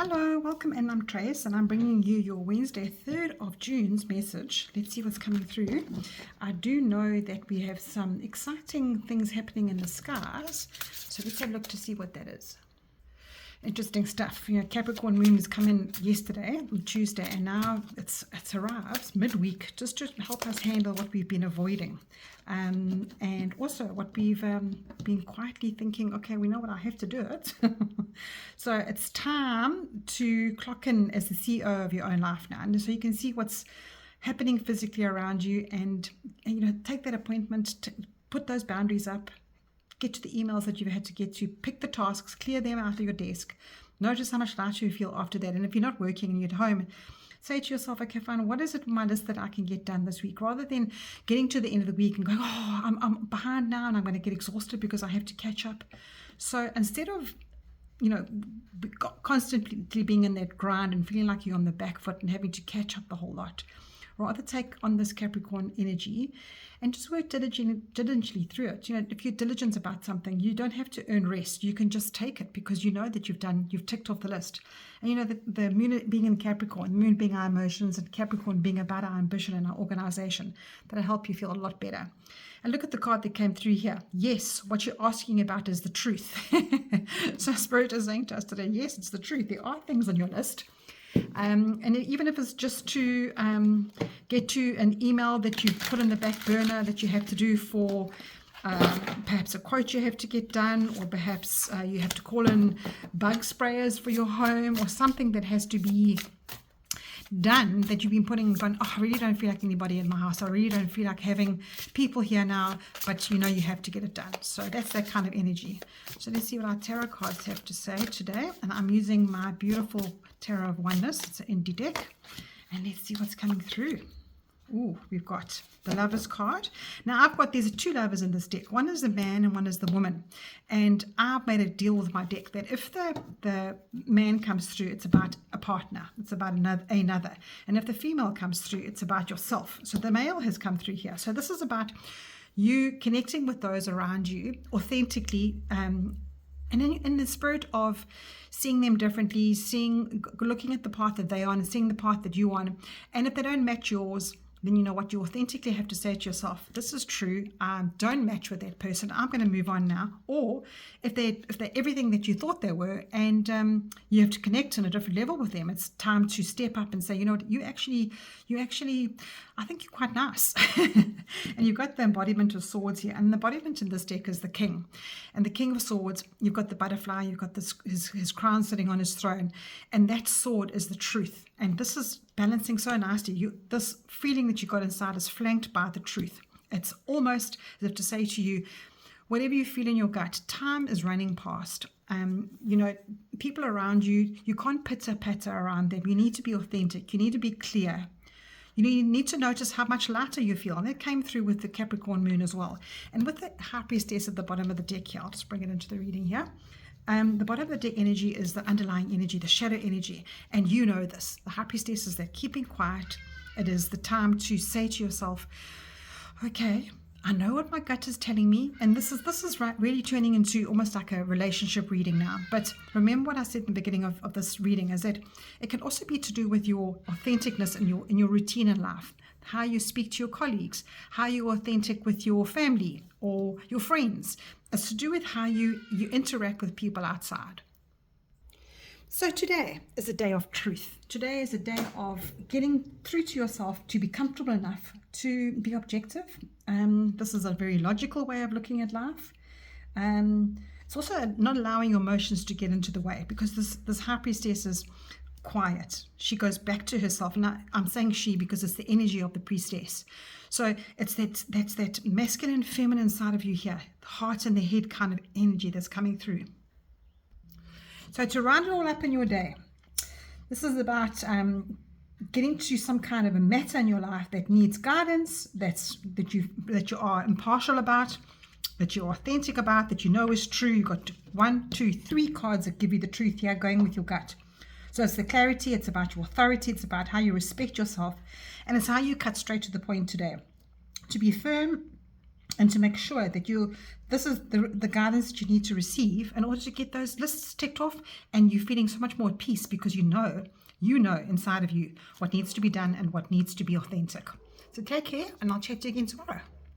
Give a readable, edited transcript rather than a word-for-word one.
Hello, welcome, and I'm Trace, and I'm bringing you your Wednesday, 3rd of June's message. Let's see what's coming through. I do know that we have some exciting things happening in the skies, so let's have a look to see what that is. Interesting stuff. Capricorn moon has come in yesterday, Tuesday, and now it's arrived midweek just to help us handle what we've been avoiding, and also what we've been quietly thinking. Okay, we know what I have to do it. So it's time to clock in as the CEO of your own life now, and so you can see what's happening physically around you, and take that appointment, put those boundaries up. Get to the emails that you've had to get to, pick the tasks, clear them out of your desk. Notice how much lighter you feel after that. And if you're not working and you're at home, say to yourself, okay, fine, what is it on my list that I can get done this week? Rather than getting to the end of the week and going, oh, I'm behind now and I'm going to get exhausted because I have to catch up. So instead of constantly being in that grind and feeling like you're on the back foot and having to catch up the whole lot, rather take on this Capricorn energy and just work diligently through it. If you're diligent about something, you don't have to earn rest. You can just take it because you know that you've ticked off the list. And the moon being in Capricorn, the moon being our emotions, and Capricorn being about our ambition and our organization, that'll help you feel a lot better. And look at the card that came through here. Yes, what you're asking about is the truth. So Spirit is saying to us today, yes, it's the truth. There are things on your list. And even if it's just to get to an email that you put in the back burner that you have to do for perhaps a quote you have to get done, or perhaps you have to call in bug sprayers for your home, or something that has to be done that you've been putting on. Oh, I really don't feel like anybody in my house. I really don't feel like having people here now, but you have to get it done. So that's that kind of energy. So let's see what our tarot cards have to say today. And I'm using my beautiful Tarot of Oneness. It's an indie deck. And let's see what's coming through. Ooh, we've got the Lovers card. Now there's two lovers in this deck. One is the man and one is the woman. And I've made a deal with my deck that if the man comes through, it's about a partner. It's about another. And if the female comes through, it's about yourself. So the male has come through here. So this is about you connecting with those around you authentically, and in the spirit of seeing them differently, looking at the path that they're on and seeing the path that you're on. And if they don't match yours, then you know what you authentically have to say to yourself: this is true. Don't match with that person. I'm going to move on now. Or if they're everything that you thought they were, and you have to connect on a different level with them, it's time to step up and say, you know what, you actually, I think you're quite nice. And you've got the embodiment of swords here, and the embodiment in this deck is the king. And the king of swords, you've got the butterfly, you've got his crown sitting on his throne, and that sword is the truth. And this is balancing so nicely. This feeling that you got inside is flanked by the truth. It's almost as if to say to you, whatever you feel in your gut, time is running past. People around you, you can't pitter-patter around them. You need to be authentic. You need to be clear. You need to notice how much lighter you feel. And that came through with the Capricorn moon as well. And with the High Priestess at the bottom of the deck here, I'll just bring it into the reading here. The bottom of the deck energy is the underlying energy, the shadow energy. And you know this. The High Priestess is that keeping quiet. It is the time to say to yourself, okay, I know what my gut is telling me. And this is right, really turning into almost like a relationship reading now. But remember what I said in the beginning of this reading is that it can also be to do with your authenticness in your routine in life. How you speak to your colleagues, how you're authentic with your family or your friends. It's to do with how you interact with people outside. So today is a day of truth. Today is a day of getting through to yourself to be comfortable enough to be objective. This is a very logical way of looking at life. It's also not allowing your emotions to get into the way, because this High Priestess is quiet. She goes back to herself. Now I'm saying she because it's the energy of the priestess. So it's that masculine, feminine side of you here, the heart and the head kind of energy that's coming through. So to round it all up in your day, this is about getting to some kind of a matter in your life that needs guidance, that you are impartial about, that you're authentic about, that you know is true. You've got 1, 2, 3 cards that give you the truth here, going with your gut. So it's the clarity, it's about your authority, it's about how you respect yourself, and it's how you cut straight to the point today. To be firm and to make sure that this is the guidance that you need to receive in order to get those lists ticked off, and you're feeling so much more at peace because you know inside of you what needs to be done and what needs to be authentic. So take care, and I'll chat to you again tomorrow.